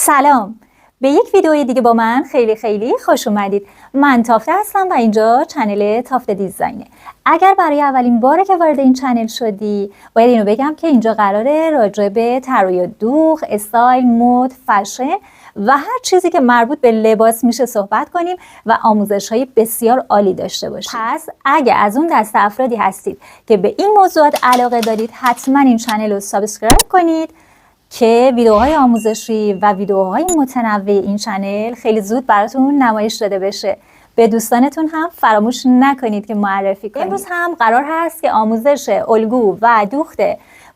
سلام، به یک ویدیوی دیگه با من خیلی خوش اومدید. من تافته هستم و اینجا چنل تافته دیزاینه. اگر برای اولین باره که وارد این چنل شدی باید اینو بگم که اینجا قراره راجع به طراحی و دوخت، استایل، مد، فشن و هر چیزی که مربوط به لباس میشه صحبت کنیم و آموزش‌های بسیار عالی داشته باشیم. پس اگه از اون دسته افرادی هستید که به این موضوعات علاقه دارید حتما این چنل رو سابسکرایب کنید که ویدیوهای آموزشی و ویدیوهای متنوع این چنل خیلی زود براتون نمایش داده بشه. به دوستانتون هم فراموش نکنید که معرفی کنید. امروز هم قرار هست که آموزش الگو و دوخت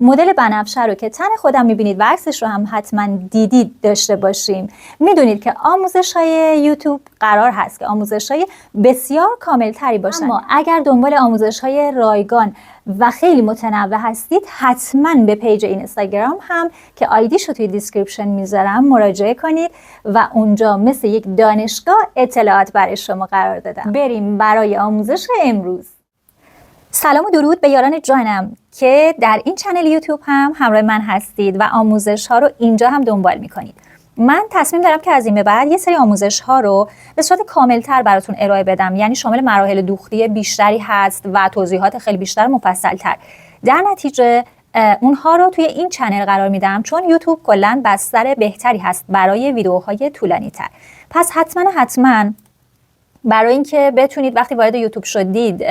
مدل بنفشه رو که تن خودم میبینید و عکسش رو هم حتما دیدید داشته باشیم. میدونید که آموزش‌های یوتیوب قرار هست که آموزش‌های بسیار کامل تری باشن، اما اگر دنبال آموزش‌های رایگان و خیلی متنوع هستید حتما به پیج اینستاگرام هم که آیدیشو توی دیسکریپشن میذارم مراجعه کنید و اونجا مثل یک دانشگاه اطلاعات برای شما قرار دادم. بریم برای آموزش امروز. سلام و درود به یاران جانم که در این چنل یوتیوب هم همراه من هستید و آموزش ها رو اینجا هم دنبال میکنید. من تصمیم دارم که از این به بعد یه سری آموزش ها رو به صورت کاملتر براتون ارائه بدم، یعنی شامل مراحل دوختی بیشتری هست و توضیحات خیلی بیشتر و مفصل‌تر. در نتیجه اونها رو توی این چنل قرار میدم چون یوتیوب کلاً بستر بهتری هست برای ویدیوهای طولانی تر. پس حتما برای اینکه بتونید وقتی وارد یوتیوب شدید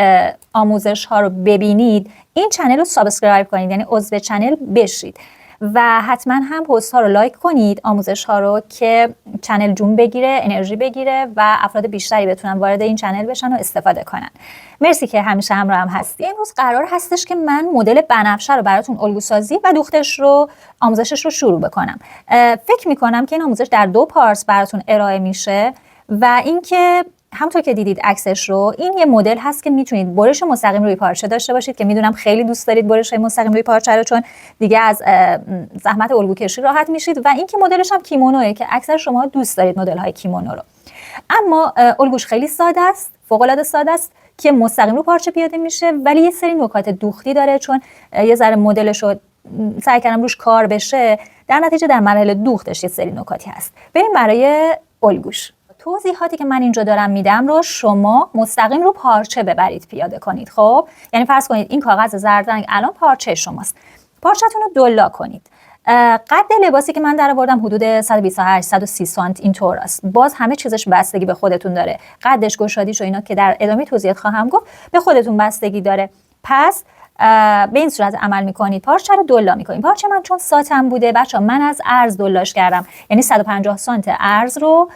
آموزش ها رو ببینید این چنل رو سابسکرایب کنید، یعنی عضو چنل بشید و حتما هم پست ها رو لایک کنید، آموزش ها رو، که چنل جون بگیره، انرژی بگیره و افراد بیشتری بتونن وارد این چنل بشن و استفاده کنن. مرسی که همیشه همراه هم هستید. امروز قرار هستش که من مدل بنفشه رو براتون الگو سازی و دوختش رو آموزشش رو شروع بکنم. فکر میکنم که این آموزش در 2 پارت براتون ارائه میشه و اینکه همونطور که دیدید عکسش رو، این یه مدل هست که میتونید برش مستقیم روی پارچه داشته باشید که میدونم خیلی دوست دارید برش مستقیم روی پارچه رو، چون دیگه از زحمت الگو کشی راحت میشید و اینکه مدلش هم کیمونوئه که اکثر شما دوست دارید مدل های کیمونو رو. اما الگوش خیلی ساده است، فوق العاده ساده است که مستقیم رو پارچه پیاده میشه، ولی یه سری نکات دوختی داره چون یه ذره مدلش رو سعی کردم روش کار بشه، در نتیجه در مراحل دوختش یه سری نکاتی هست. بریم برای الگوش. توضیحاتی که من اینجا دارم میدم رو شما مستقیم رو پارچه ببرید پیاده کنید. خب یعنی فرض کنید این کاغذ زرد رنگ الان پارچه شماست، پارچه‌تون رو دولا کنید. قد لباسی که من در آوردم حدود 128 130 سانت اینطور است. باز همه چیزش بستگی به خودتون داره، قدش، گشادیش و اینا که در ادامه توضیحات خواهم گفت به خودتون بستگی داره. پس به این صورت عمل میکنید، پارچه رو دولا میکنید. پارچه من چون ساتن بوده بچه‌ها من از عرض دولاش کردم، یعنی 150 سانت عرض رو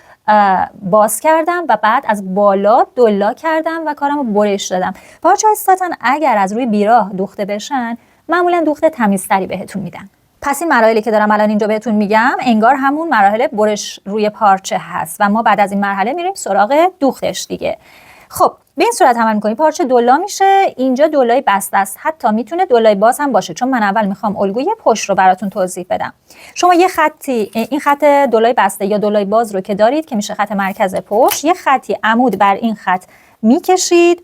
باز کردم و بعد از بالا دولا کردم و کارم رو برش دادم. پارچه ساتن اگر از روی بیراه دوخته بشن معمولا دوخت تمیزتری بهتون میدن. پس این مراحلی که دارم الان اینجا بهتون میگم انگار همون مراحل برش روی پارچه هست و ما بعد از این مرحله میریم سراغ دوختش دیگه. خب به این صورت عمل میکنیم، پارچه دولا میشه. اینجا دولای بسته است، حتی میتونه دولای باز هم باشه چون من اول میخوام الگوی پشت رو براتون توضیح بدم. شما یه خطی، این خط دولای بسته یا دولای باز رو که دارید که میشه خط مرکز پشت، یه خطی عمود بر این خط میکشید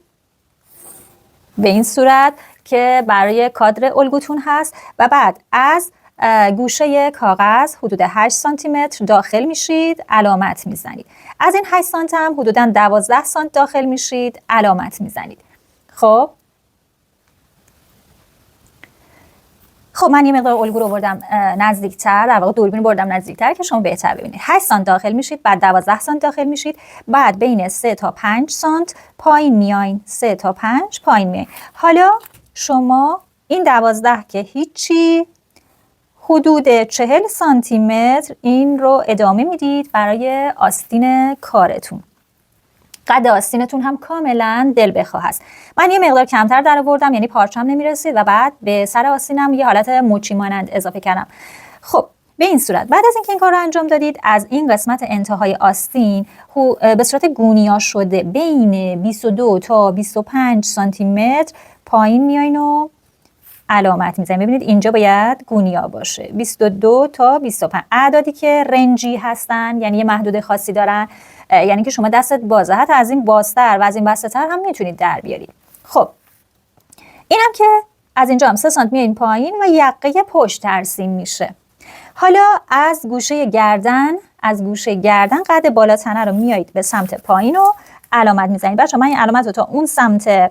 به این صورت که برای کادر الگوتون هست و بعد از گوشه کاغذ حدود 8 سانتی متر داخل میشید، علامت میزنید. از این 8 سانت هم حدوداً 12 سانت داخل میشید، علامت میزنید. خب من یه مقدار الگو رو بردم نزدیکتر، در واقع دوربین بردم نزدیکتر که شما بهتر ببینید. 8 سانت داخل میشید، بعد 12 سانت داخل میشید، بعد بین 3 تا 5 سانت پایین میاین، 3 تا 5 پایین میاین. حالا شما این 12 که هیچی، حدود 40 سانتی متر این رو ادامه میدید برای آستین کارتون. قد آستینتون هم کاملا دل بخواه است. من یه مقدار کمتر در آوردم، یعنی پارچم نمیرسید و بعد به سر آستینم یه حالت مچی مانند اضافه کردم. خب به این صورت بعد از اینکه این کار رو انجام دادید، از این قسمت انتهای آستین به صورت گونیا شده بین 22 تا 25 سانتی متر پایین میاین و علامت میزنید. ببینید اینجا باید گونیا باشه، 22 تا 25 اعدادی که رنجی هستن، یعنی یه محدود خاصی دارن، یعنی که شما دستت بازه، حتی از این بازتر و از این بسته‌تر هم میتونید در بیارید. خب اینم که از اینجا هم 3 سانت میاین پایین و یقه پشت ترسیم میشه. حالا از گوشه گردن قد بالا تنه رو میایید به سمت پایین و علامت میزنید. بچه من این علامت رو تا اون سمت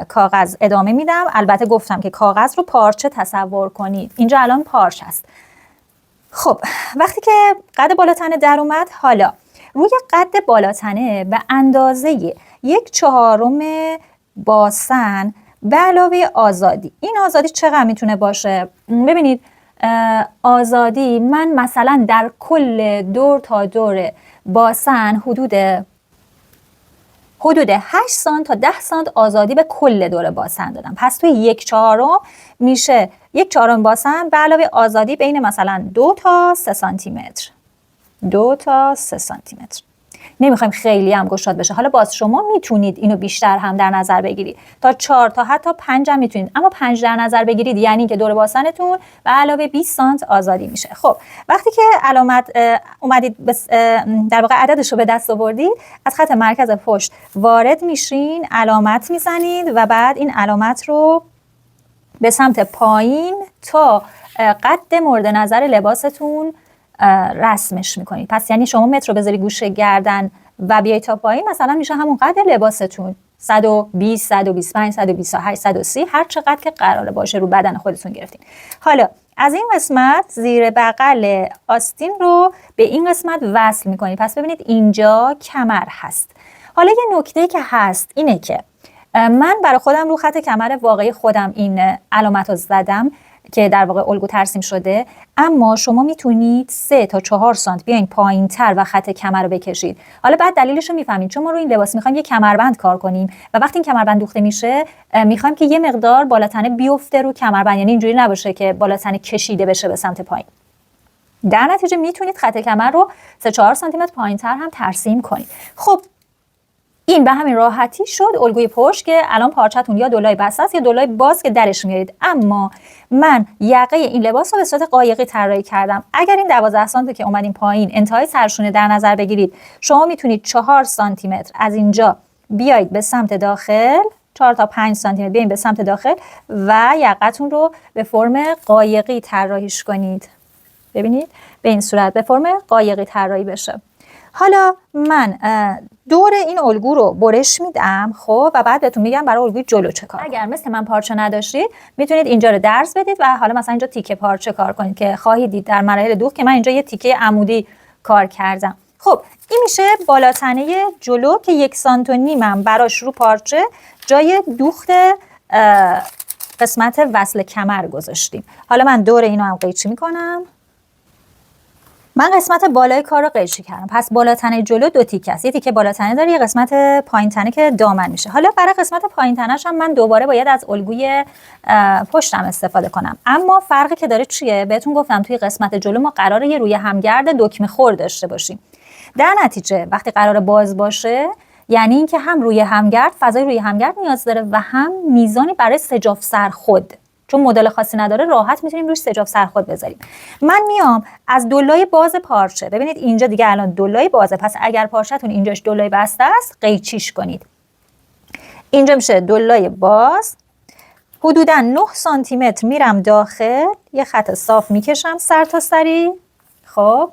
کاغذ ادامه میدم. البته گفتم که کاغذ رو پارچه تصور کنید. اینجا الان پارچه است. خب وقتی که قد بالا تنه در اومد، حالا روی قد بالا تنه به اندازه 1/4 باسن به علاوه آزادی. این آزادی چقدر میتونه باشه؟ ببینید آزادی، من مثلا در کل دور تا دور باسن حدود 8 سانت تا 10 سانت آزادی به کل دور باسن دادم. پس توی 1/4 میشه 1/4 باسن به علاوه آزادی بین مثلا 2 تا 3 سانتی متر. 2 تا 3 سانتی متر. نمیخوایم خیلی هم گشاد بشه. حالا باز شما میتونید اینو بیشتر هم در نظر بگیرید، تا 4 تا حتی 5 هم میتونید، اما 5 در نظر بگیرید یعنی که دور باسنتون به علاوه 20 سانت آزادی میشه. خب وقتی که علامت اومدید در واقع عددش رو به دست آوردید، از خط مرکز پشت وارد میشین، علامت میزنید و بعد این علامت رو به سمت پایین تا قد مورد نظر لباستون رسمش میکنید. پس یعنی شما متر رو بذاری گوشه گردن و بیای تا پایین، مثلا میشه همون قد لباستون 120 125 128 130 هر چقدر که قراره باشه رو بدن خودتون گرفتین. حالا از این قسمت زیر بغل آستین رو به این قسمت وصل میکنید. پس ببینید اینجا کمر هست. حالا یه نکته که هست اینه که من برای خودم رو خط کمر واقعی خودم این علامت رو زدم که در واقع الگو ترسیم شده، اما شما میتونید 3 تا 4 سانت بیاین پایین تر و خط کمر رو بکشید. حالا بعد دلیلش رو میفهمید، چون ما رو این لباس میخوایم یه کمربند کار کنیم و وقتی این کمربند دوخته میشه میخوایم که یه مقدار بالاتنه بیفته رو کمربند، یعنی اینجوری نباشه که بالاتنه کشیده بشه به سمت پایین. در نتیجه میتونید خط کمر رو 3-4 سانتی متر پایین تر هم ترسیم کنید. خب این به همین راحتی شد الگوی پشت که الان پارچتون یا دولای بسته است یا دولای باز که درش میارید. اما من یقه این لباس رو به صورت قایقی طراحی کردم. اگر این 12 سانتی که اومدیم پایین انتهای سرشونه در نظر بگیرید، شما میتونید 4 سانتی متر از اینجا بیایید به سمت داخل، 4 تا 5 سانتی متر بیایید به سمت داخل و یقتون رو به فرم قایقی طراحیش کنید. ببینید به این صورت به فرم قایقی طراحی بشه. حالا من دور این الگو رو برش میدم، خب، و بعد بهتون میگم برای الگوی جلو چه کار. اگر مثل من پارچه نداشتید میتونید اینجا رو درز بدید و حالا مثلا اینجا تیکه پارچه کار کنید که خواهید دید در مراحل دوخت که من اینجا یه تیکه عمودی کار کردم. خب این میشه بالاتنه جلو که 1.5 سانت براش رو پارچه جای دوخت قسمت وصل کمر گذاشتیم. حالا من دور اینو هم قیچی میکنم. من قسمت بالای کار رو قیچی کردم. پس بالاتنه جلو 2 تیکه است. یه تیکه بالاتنه داره، یه قسمت پایین تنه که دامن میشه. حالا برای قسمت پایین تنه‌ش هم من دوباره باید از الگوی پشتم استفاده کنم. اما فرقی که داره چیه؟ بهتون گفتم توی قسمت جلو ما قراره یه روی همگرد دکمه خور داشته باشیم. در نتیجه وقتی قراره باز باشه، یعنی اینکه هم روی همگرد، فضای روی همگرد نیاز داره و هم میزانی برای سجاف سرخود. چون مدل خاصی نداره راحت میتونیم روش سجاف سرخود بذاریم. من میام از دولای باز پارچه، ببینید اینجا دیگه الان دولای بازه، پس اگر پارچه‌تون اینجاش دولای بسته است قیچیش کنید. اینجا میشه دولای باز، حدوداً 9 سانتی متر میرم داخل، یه خط صاف میکشم سر تا سری. خب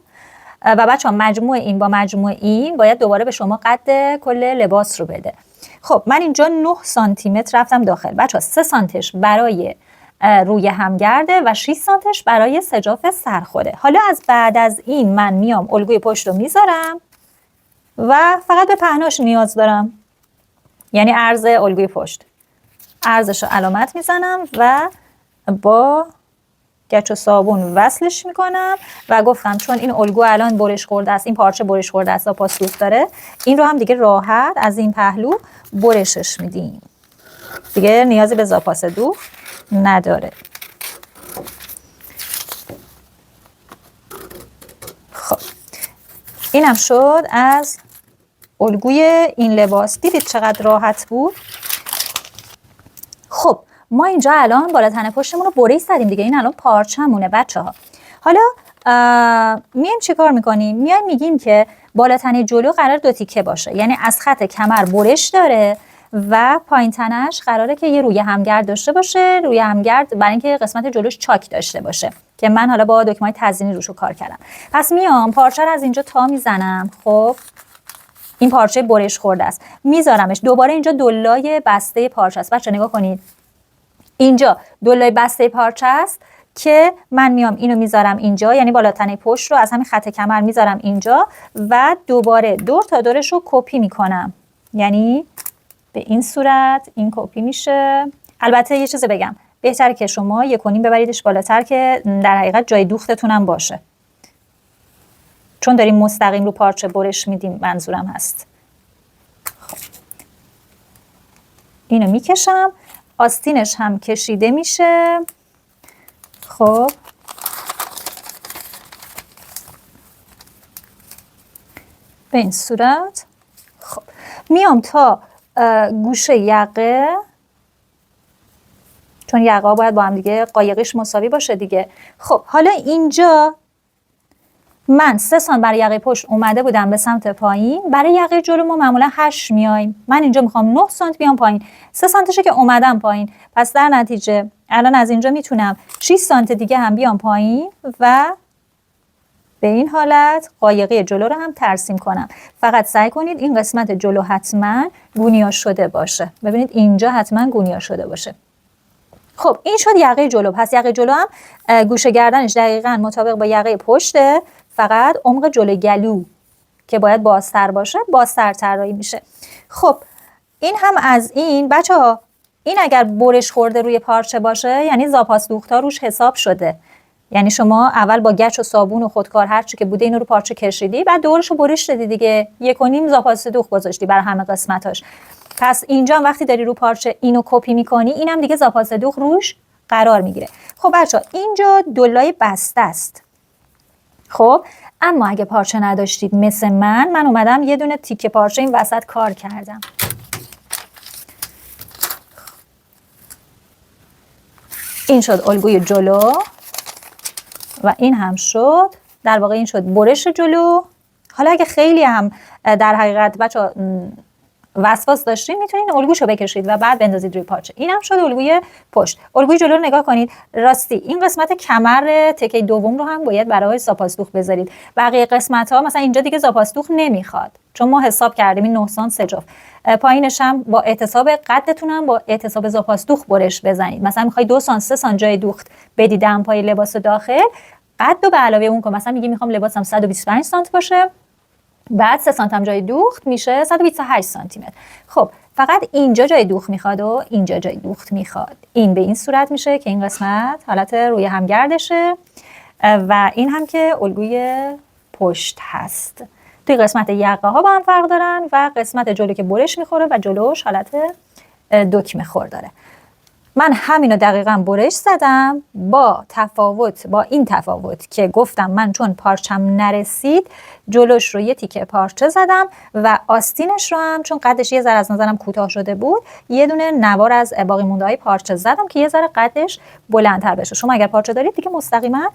و بچه‌ها مجموع این با مجموع این باید دوباره به شما قد کل لباس رو بده. خب من اینجا 9 سانتی متر رفتم داخل. بچه‌ها 3 سانتش برای روی همگرده و 6 سانتش برای سجاف سرخوده. حالا از بعد از این من میام الگوی پشت رو میذارم و فقط به پهناش نیاز دارم، یعنی عرض الگوی پشت. عرضش رو علامت میزنم و با گچ و صابون وصلش میکنم و گفتم چون این الگو الان برش خورده است، این پارچه برش خورده است و پاس دوخت داره، این رو هم دیگه راحت از این پهلو برشش میدیم. دیگه نیازی به زاپاس دوخت نداره. خب اینم شد از الگوی این لباس. دیدید چقدر راحت بود؟ خب ما اینجا الان بالاتنه پشتمون رو بره زدیم دیگه، این الان پارچه‌مونه بچه‌ها. حالا میایم چی کار میکنیم؟ میایم میگیم که بالاتنه جلو قرار 2 تیکه باشه، یعنی از خط کمر برش داره و پایین تنش قراره که یه روی همگرد داشته باشه. روی همگرد برای اینکه قسمت جلوش چاک داشته باشه. که من حالا با دکمه‌های تزیینی روشو کار کردم. پس میام پارچه رو از اینجا تا میزنم. خب این پارچه برش خورده است، میذارمش. دوباره اینجا دلای بسته پارچه است. بچه نگاه کنید، اینجا دلای بسته پارچه است که من میام اینو میذارم اینجا، یعنی بالاتنه پشت رو از همین خط کمر میذارم اینجا و دوباره دور تا دورش رو کپی میکنم، یعنی به این صورت این کپی میشه. البته یه چیز بگم، بهتره که شما 1.5 ببریدش بالاتر که در حقیقت جای دوختتون هم باشه، چون داریم مستقیم رو پارچه برش میدیم منظورم هست. خب اینو میکشم، آستینش هم کشیده میشه. خب به این صورت. خب میام تا گوشه یقه، چون یقه ها باید با هم دیگه قایقش مساوی باشه دیگه. خب حالا اینجا من 3 سانت برای یقه پشت اومده بودم به سمت پایین، برای یقه جلو ما معمولا 8 میایم، من اینجا میخوام 9 سانت بیام پایین، 3 سانتشه که اومدم پایین، پس در نتیجه الان از اینجا میتونم 6 سانت دیگه هم بیام پایین و به این حالت قایقه جلو رو هم ترسیم کنم. فقط سعی کنید این قسمت جلو حتما گونیا شده باشه. ببینید اینجا حتما گونیا شده باشه. خب این شد یقه جلو. پس یقه جلو هم گوشه گردنش دقیقاً مطابق با یقه پشته، فقط عمق جلو گلو که باید بازتر باشه بازتر طراحی میشه. خب این هم از این. بچه‌ها این اگر برش خورده روی پارچه باشه یعنی زاپاس دوخت‌ها روش حساب شده، یعنی شما اول با گچ و صابون و خودکار هر چی که بوده اینو رو پارچه کشیدی، بعد دورش رو برش دادی دیگه، 1.5 زاپاس دوخت گذاشتی برای همه قسمتاش. پس اینجا وقتی داری رو پارچه اینو کپی میکنی، اینم دیگه زاپاس دوخت روش قرار میگیره. خب بچه‌ها اینجا دلای بسته است. خب اما اگه پارچه نداشتید مثل من اومدم یه دونه تیکه پارچه این وسط کار کردم. این شد الگوی جلو و این هم شد، در واقع این شد برش جلو. حالا اگه خیلی هم در حقیقت بچه‌ها وسواس داشتین میتونین الگوشو بکشید و بعد بندازید روی پارچه. اینم شد الگوی پشت. الگوی جلو رو نگاه کنید. راستی این قسمت کمر تکه دوم رو هم باید برای زاپاس دوخت بذارید. بقیه قسمت ها مثلا اینجا دیگه زاپاس دوخت نمیخواد، چون ما حساب کردیم این 9 سانت 3 جفت. پایینش هم با احتساب قدتون هم با احتساب زاپاس دوخت برش بزنید. مثلا میخوای 2 سانت 3 سانت جای دوخت بدید دمپای لباس داخل، قد رو به علاوه اون کن. مثلا میگی میخوام لباسم 125 سانت باشه، بعد 3 سانت هم جای دوخت میشه 128 سانتی متر. خب فقط اینجا جای دوخت میخواد و اینجا جای دوخت میخواد. این به این صورت میشه که این قسمت حالت روی هم گردشه و این هم که الگوی پشت هست. توی قسمت یقه ها با هم فرق دارن و قسمت جلو که برش میخوره و جلوش حالت دکمه خور داره. من همینو دقیقاً برش زدم، با این تفاوت که گفتم من چون پارچم نرسید جلوش رو یه تیکه پارچه زدم و آستینش رو هم چون قدش یه ذره از نظرم کوتاه شده بود یه دونه نوار از باقی مونده های پارچه زدم که یه ذره قدش بلندتر بشه. شما اگر پارچه دارید دیگه مستقیما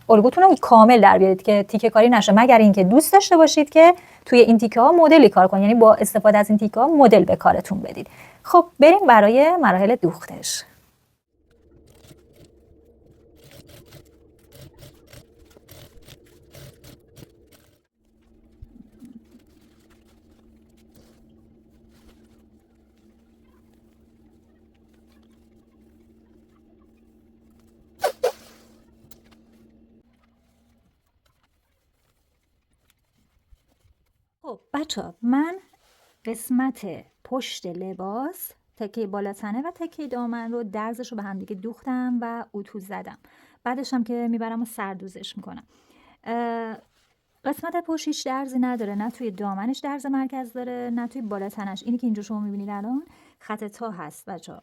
الگوتون رو کامل در بیارید که تیکه کاری نشه، مگر اینکه دوست داشته باشید که توی این تیکه ها مدلی کار کنید، یعنی با استفاده از این تیکه ها مدل به کارتون بدید. خب بریم برای مراحل دوختش. خب بچه‌ها من قسمت پشت لباس تکه بالا تنه و تکه دامن رو درزش رو به هم دیگه دوختم و اتو زدم. بعدش هم که میبرم و سردوزش میکنم. قسمت پشت هیچ درزی نداره، نه توی دامنش درز مرکز داره نه توی بالا تنش. اینی که اینجا شما میبینید الان خط تا هست بچه‌ها.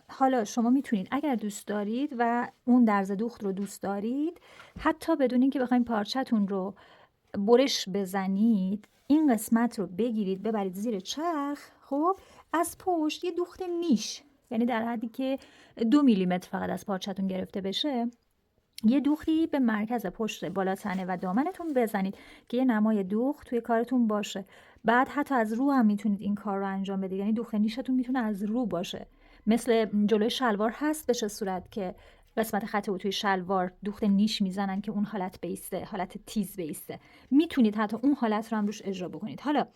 حالا شما میتونید اگر دوست دارید و اون درز دوخت رو دوست دارید حتی بدون اینکه بخواید پارچتون رو برش بزنید این قسمت رو بگیرید ببرید زیر چرخ. خب از پشت یه دوخت نیش، یعنی در حدی که 2 میلیمتر فقط از پارچتون گرفته بشه، یه دوختی به مرکز پشت بالا تنه و دامنتون بزنید که یه نمای دوخت توی کارتون باشه. بعد حتی از رو هم میتونید این کار رو انجام بدید، یعنی دوخت نیشتون میتونه از رو باشه، مثل جلوی شلوار هست به چه صورت که قسمت خط توی شلوار دوخت نیش میزنن که اون حالت بیسته، حالت تیز بیسته. میتونید حتی اون حالت رو هم روش اجرا بکنید. حالا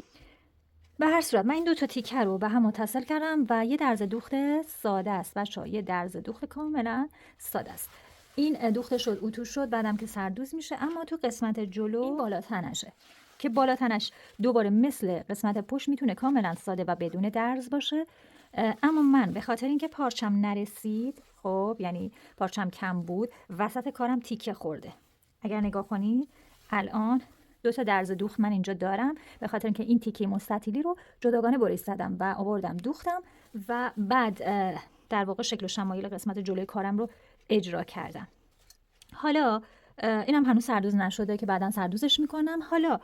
به هر صورت من این دو تا تیکه رو به هم متصل کردم و یه درز دوخت ساده است بچه‌ها، یه درز دوخت کاملا ساده است. این دوخت شد، اتو شد، بعدم که سردوز میشه. اما تو قسمت جلو این بالا تنشه که بالا تنش دوباره مثل قسمت پشت میتونه کاملا ساده و بدون درز باشه. اما من به خاطر اینکه پارچم نرسید، خب یعنی پارچم کم بود، وسط کارم تیکه خورده. اگر نگاه کنید الان دو تا درز دوخت من اینجا دارم، به خاطر اینکه این تیکه مستطیلی رو جداگانه بریز زدم و آوردم دوختم و بعد در واقع شکل و شمایل قسمت جلوی کارم رو اجرا کردم. حالا اینم هنوز سردوز نشده که بعداً سردوزش میکنم. حالا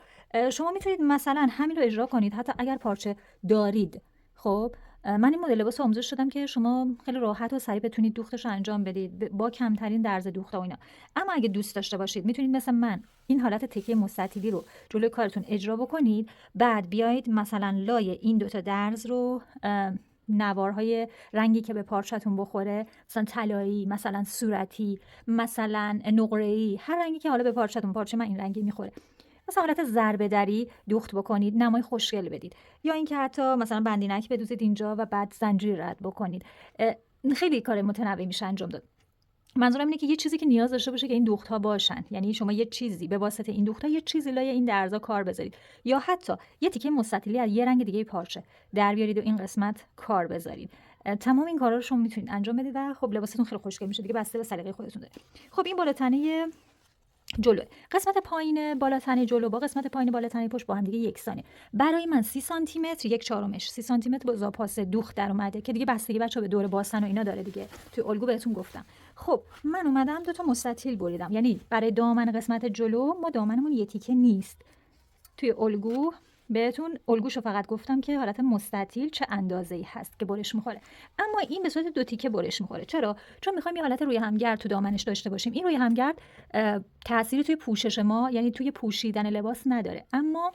شما میتونید مثلا همین رو اجرا کنید حتی اگر پارچه دارید. خب من این مدل لباس رو آموزش شدم که شما خیلی راحت و سریع بتونید دوختش رو انجام بدید با کمترین درز دوخت و اینا. اما اگه دوست داشته باشید میتونید مثل من این حالت تکه مستطیلی رو جلوی کارتون اجرا بکنید، بعد بیایید مثلا لای این دوتا درز رو نوارهای رنگی که به پارچتون بخوره، مثلا طلایی، مثلا صورتی، مثلا نقره‌ای، هر رنگی که حالا به پارچتون، پارچه من این رنگی میخوره، مثلا حالت ضربه دری دوخت بکنید، نمای خوشگل بدید. یا اینکه حتی مثلا بندینک بدوزید اینجا و بعد زنجیر رد بکنید. خیلی کار متنوع میشه انجام داد. منظورم اینه که یه چیزی که نیاز داشته باشه که این دوخت ها باشن، یعنی شما یه چیزی به واسطه این دوخت ها یه چیزی لای این درزا کار بذارید، یا حتی یه تیکه مستطیلی از یه رنگ دیگه پارچه در بیارید و این قسمت کار بذارید. تمام این کارا رو شما میتونید انجام بدید و خب لباستون خیلی خوشگل میشه دیگه، بسته به سلیقه خودتون داره. خب این بالاتنه جلو، قسمت پایین بالاتنه جلو با قسمت پایین بالاتنه پشت با هم دیگه یکسانه. برای من 30 سانتی متر 1/4 30 سانتی متر با پاس دوخت در اومده که دیگه بستگی بچه‌ها به دور باستن و اینا داره دیگه، توی الگو بهتون گفتم. خب من اومدم دو تا مستطیل بریدم، یعنی برای دامن قسمت جلو ما دامنمون یه تیکه نیست. توی الگو بهتون الگوشو فقط گفتم که حالت مستطیل چه اندازه‌ای هست که برش میخوره، اما این به صورت دو تیکه برش میخوره. چرا؟ چون میخوایم یه حالت روی همگرد تو دامنش داشته باشیم. این روی همگرد تأثیری توی پوشش ما، یعنی توی پوشیدن لباس نداره، اما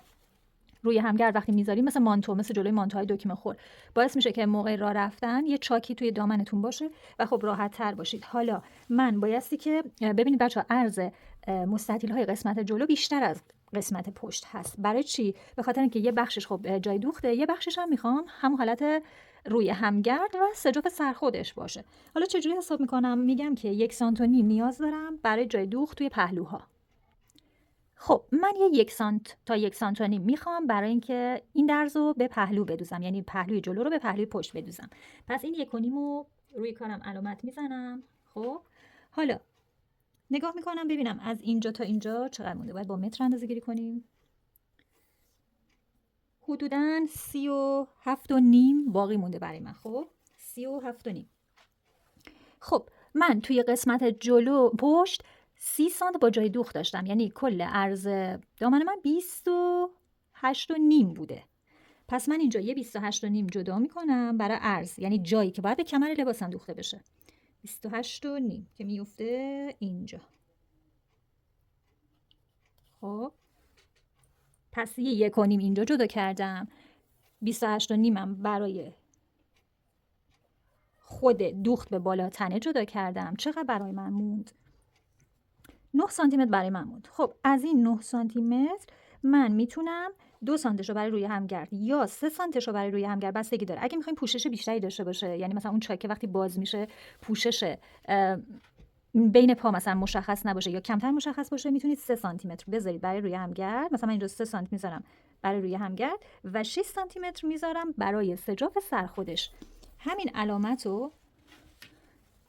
روی همگرد وقتی میذاریم مثل مانتو، مثل جلوی مانتوهای دکمه خور، باعث میشه که موقع راه رفتن یه چاکی توی دامنتون باشه و خب راحت تر باشید. حالا من بایستی که ببینید بچه‌ها عرض مستطیل های قسمت جلو بیشتر از قسمت پشت هست. برای چی؟ به خاطر اینکه یه بخشش خب جای دوخته، یه بخشش هم میخوام هم حالت روی همگرد و سجاف سر خودش باشه. حالا چجوری حساب میکنم؟ میگم که 1.5 سانت نیاز دارم برای جای دوخت توی پهلوها. خب من یه 1 سانت تا 1 سانت و نیم میخوام برای اینکه این درز رو به پهلو بدوزم، یعنی پهلوی جلو رو به پهلوی پشت بدوزم. پس این 1.5 رو روی کارم علامت میزنم. خب حالا نگاه میکنم ببینم از اینجا تا اینجا چقدر مونده. باید با متر اندازه گیری کنیم. حدوداً 37.5 باقی مونده برای من. خب 37.5. خب من توی قسمت جلو پشت 30 سانت با جای دوخت داشتم، یعنی کل عرض دامن من 28.5 بوده. پس من اینجا یه 28.5 جدا میکنم برای عرض، یعنی جایی که باید به کمر لباسم دوخته بشه. 28.5 که میفته اینجا. خب پس یه 1.5 اینجا جدا کردم. 28.5 برای خود دوخت به بالا تنه جدا کردم. چقدر برای من موند؟ 9 سانتی متر برای من موند. خب از این 9 سانتی متر من میتونم 2 سانتش رو برای روی همگرد یا 3 سانتش رو برای روی همگرد، بستگی داره. اگه میخوایم پوشش بیشتری داشته باشه، یعنی مثلا اون چاکه وقتی باز میشه پوشش بین پا مثلا مشخص نباشه یا کمتر مشخص باشه، میتونید 3 سانتی متر بذارید برای روی همگرد. مثلا من اینجا 3 سانتی میذارم برای روی همگرد و 6 سانتی متر میذارم برای سجاف سر خودش. همین علامت رو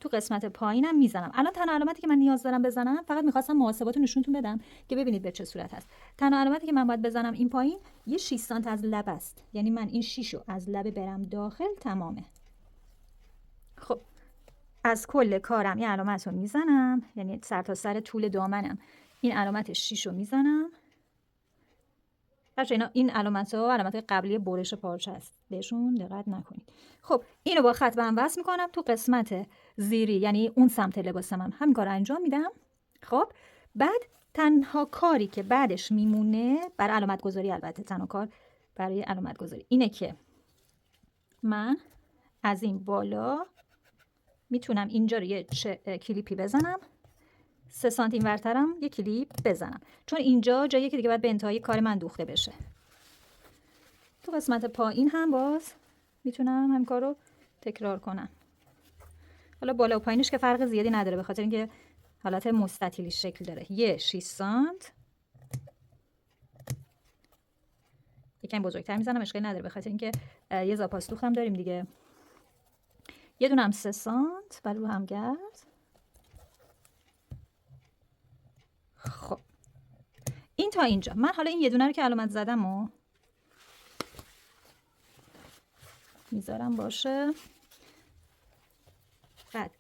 تو قسمت پایینم میزنم. الان تنها علامتی که من نیاز دارم بزنم، فقط میخواستم محاسبات رو نشونتون بدم که ببینید به چه صورت هست. تنها علامتی که من باید بزنم این پایین یه 6 سانت از لب است، یعنی من این 6 رو از لب برم داخل تمامه. خب از کل کارم یه علامت رو میزنم، یعنی سر تا سر طول دامنم این علامت 6 رو میزنم. بچه‌ها این علامت قبلی برش پارچه است، بهشون دقت نکنید. خب اینو با خط به هم وصل میکنم تو قسمت زیری، یعنی اون سمت لباسم همین کار انجام میدم. خب بعد تنها کاری که بعدش میمونه برای علامت گذاری، البته تنها کار برای علامت گذاری اینه که من از این بالا میتونم اینجا رو یه کلیپی بزنم، 3 سانتی ورترم یه کلیپ بزنم، چون اینجا جاییه که دیگه باید به انتهای کار من دوخته بشه. تو قسمت پایین هم باز میتونم هم کار رو تکرار کنم. حالا بالا و پایینش که فرق زیادی نداره، به خاطر اینکه حالت مستطیلی شکل داره. یه 6 سانت یکم بزرگتر میزنم، اشکالی نداره، به خاطر اینکه یه زاپاس دوخت هم داریم دیگه. یه دونه هم 3 سانت برای رو هم گرد. خب این تا اینجا. من حالا این یه دونه رو که علامت زدم و میذارم باشه. بعد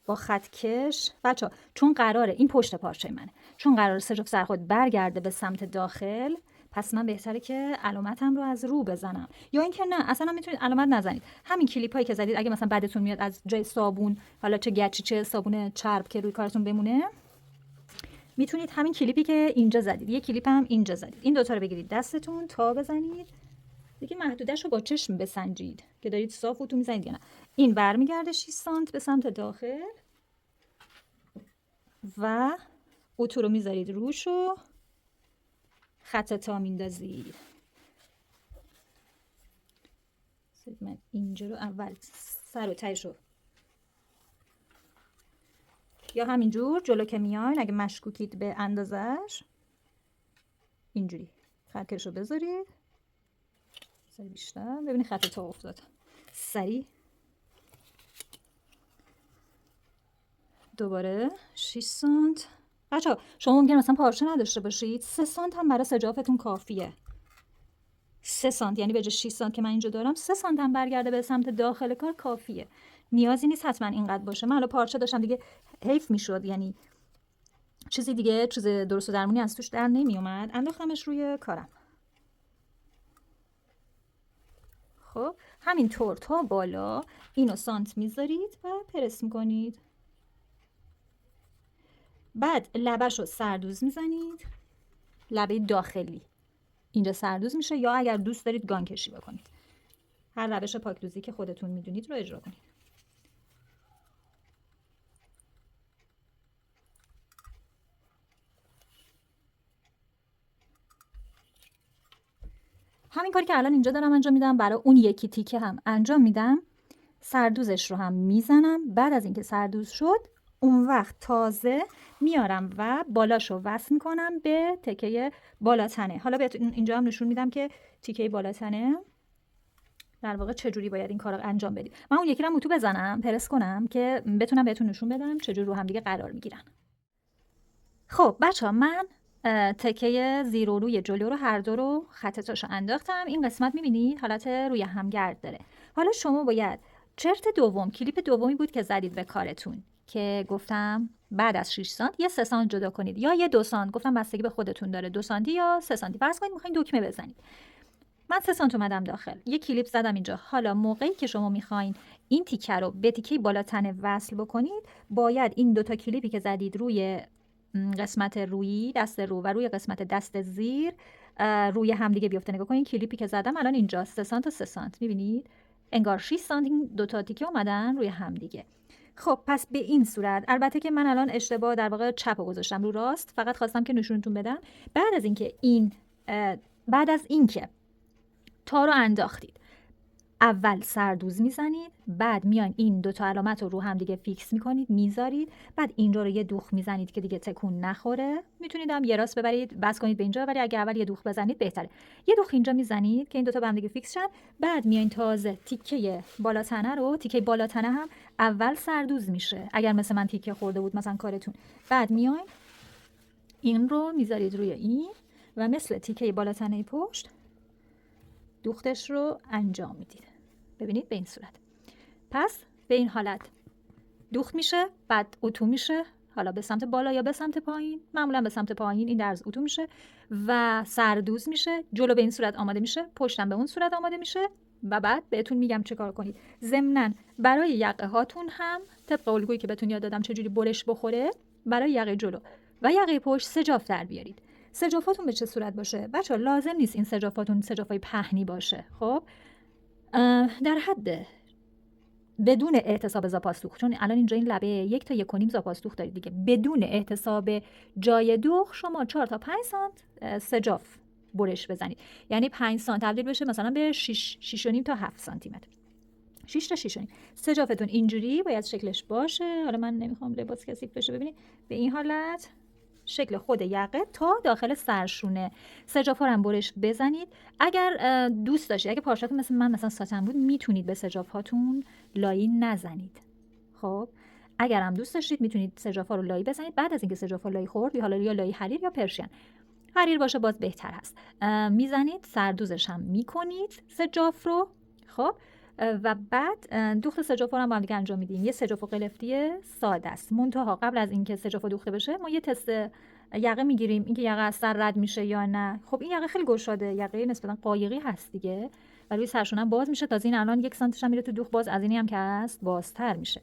با خط کش بچه، چون قراره این پشت پارچه منه، چون قراره سه جفت سر خود برگرده به سمت داخل، پس من بهتره که علامتم رو از رو بزنم. یا اینکه نه، اصلا میتونید علامت نزنید، همین کلیپ هایی که زدید اگه مثلا بعدتون میاد از جای صابون، حالا چه گچی چه صابون چرب که روی کارتون بمونه، میتونید همین کلیپی که اینجا زدید، یه کلیپ هم اینجا زدید، این دوتا رو بگیرید دستتون تا بزنید دیگه. محدودش رو با چشم بسنجید که دارید صاف اتو میزنید یا نه. این برمیگرده 6 سانت به سمت داخل و اتو رو میذارید روش و خط تا میندازید. من اینجا رو اول سر و تهش رو یا همینجور جلو که میاین اگه مشکوکید به اندازش اینجوری خطکش رو بذارید سری بیشتر، ببینید خط تا افتاد. سری دوباره 6 سانت. بچه شما ممکن مثلا پارچه نداشته باشید، 3 سانت هم برای سجافتون کافیه. 3 سانت یعنی به جای 6 سانت که من اینجا دارم 3 سانت هم برگرده به سمت داخل کار کافیه. نیازی نیست حتما اینقدر باشه. من حالا پارچه داشتم دیگه حیف میشد، یعنی چیزی دیگه چیز درست و درمونی از توش در نمی اومد، انداختمش روی کارم. خب همینطور تا بالا اینو سانت میذارید و پرس میکنید. بعد لبش رو سردوز میزنید، لبه داخلی اینجا سردوز میشه، یا اگر دوست دارید گان کشی بکنید، هر روش پاکدوزی که خودتون میدونید رو اجرا کنید. همین کاری که الان اینجا دارم انجام میدم برای اون یکی تیکه هم انجام میدم. سردوزش رو هم میزنم. بعد از اینکه سردوز شد اون وقت تازه میارم و بالاشو وصل میکنم به تکه بالاتنه. حالا بهتون اینجا هم نشون میدم که تیکه بالاتنه در واقع چجوری باید این کار رو انجام بدید. من اون یکی رو اتو بزنم، پرس کنم که بتونم بهتون نشون بدم چجوری رو هم دیگه قرار میگیرن. خب بچه‌ها، من تکه زیر و روی جلو رو هر دو رو خطتاشو انداختم. این قسمت میبینید حالت روی هم گرد داره. حالا شما باید چرت دوم، کلیپ دومی بود که زدید به کارتون که گفتم بعد از 6 سانت یه 3 سانت جدا کنید یا یه 2 سانت، گفتم بستگی به خودتون داره، 2 سانتی یا 3 سانتی. فرض کنید میخواین دکمه بزنید، من 3 سانت اومدم داخل، یه کلیپ زدم اینجا. حالا موقعی که شما میخواین این تیکه رو به تیکه بالاتنه وصل بکنید، باید این دوتا کلیپی که زدید روی قسمت روی دست رو و روی قسمت دست زیر روی هم دیگه بیفته. نگاه کنید کلیپی که زدم الان اینجا 3 سانت و 3 سانت، میبینید انگار 6 سانت این دوتا تیکه اومدن روی هم دیگه. خب پس به این صورت، البته که من الان اشتباه در واقع چپ رو گذاشتم رو راست، فقط خواستم که نشونتون بدم. بعد از اینکه تا رو انداختید، اول سردوز میزنید، بعد میان این دوتا علامت رو هم دیگه فیکس میکنید میذارید، بعد اینجا رو یه دوخ میزنید که دیگه تکون نخوره. میتونید هم یه راست ببرید بس کنید به اینجا، ولی اگه اول یه دوخ بزنید بهتره. یه دوخ اینجا میزنید که این دوتا به هم دیگه فیکس شن. بعد میاین تازه تیکه بالاتنه رو، تیکه بالاتنه هم اول سردوز میشه اگر مثل من تیکه خورده بود مثلا کارتون. بعد میاین این رو میذارید روی این و مثل تیکه بالاتنه پشت دوختش رو انجام میدید. ببینید به این صورت. پس به این حالت دوخت میشه، بعد اتو میشه، حالا به سمت بالا یا به سمت پایین، معمولا به سمت پایین این درز اتو میشه و سردوز میشه. جلو به این صورت آماده میشه، پشتم به اون صورت آماده میشه و بعد بهتون میگم چه کار کنید. ضمناً برای یقه هاتون هم طبق الگویی که بهتون یاد دادم چجوری برش بخوره، برای یقه جلو و یقه پشت سجاف در بیارید. سجافاتون به چه صورت باشه؟ بچه‌ها لازم نیست این سجافاتون سجافای پهنی باشه. خب در حد بدون احتساب زاپاستوخ، چون الان اینجا این لبه 1 تا 1.5 زاپاستوخ دارید دیگه، بدون احتساب جای دوخ شما 4 تا 5 سانت سجاف برش بزنید. یعنی 5 سانت تبدیل بشه مثلا به 6.5 تا 7 سانتی متر. 6 تا 6.5. سجافتون اینجوری باید شکلش باشه. حالا من نمیخوام لباس کثیف بشه، ببینید به این حالت شکل خود یقه تا داخل سرشونه سجافا رو هم برش بزنید. اگر دوست داشتید، اگه پارچه‌تون مثل من مثلا ساتن بود، میتونید به سجافاتون لایی نزنید. خب اگر هم دوست داشتید میتونید سجافا رو لایی بزنید. بعد از اینکه سجافا لایی خورد، یا لایی حریر یا پرشین، حریر باشه باز بهتر هست، میزنید، سردوزش هم میکنید سجاف رو. خب و بعد دوخت سجاف رو هم با هم دیگه انجام میدیم. یه سجاف قلفتی ساده است، منتها قبل از اینکه سجاف دوخته بشه ما یه تست یقه میگیریم، اینکه یقه از سر رد میشه یا نه. خب این یقه خیلی گشاده، یقه نسبتا قایقی هست دیگه و روی سرشونه باز میشه. تازه این الان 1 سانتیش هم میره تو دوخ، باز از اینی هم که هست بازتر میشه.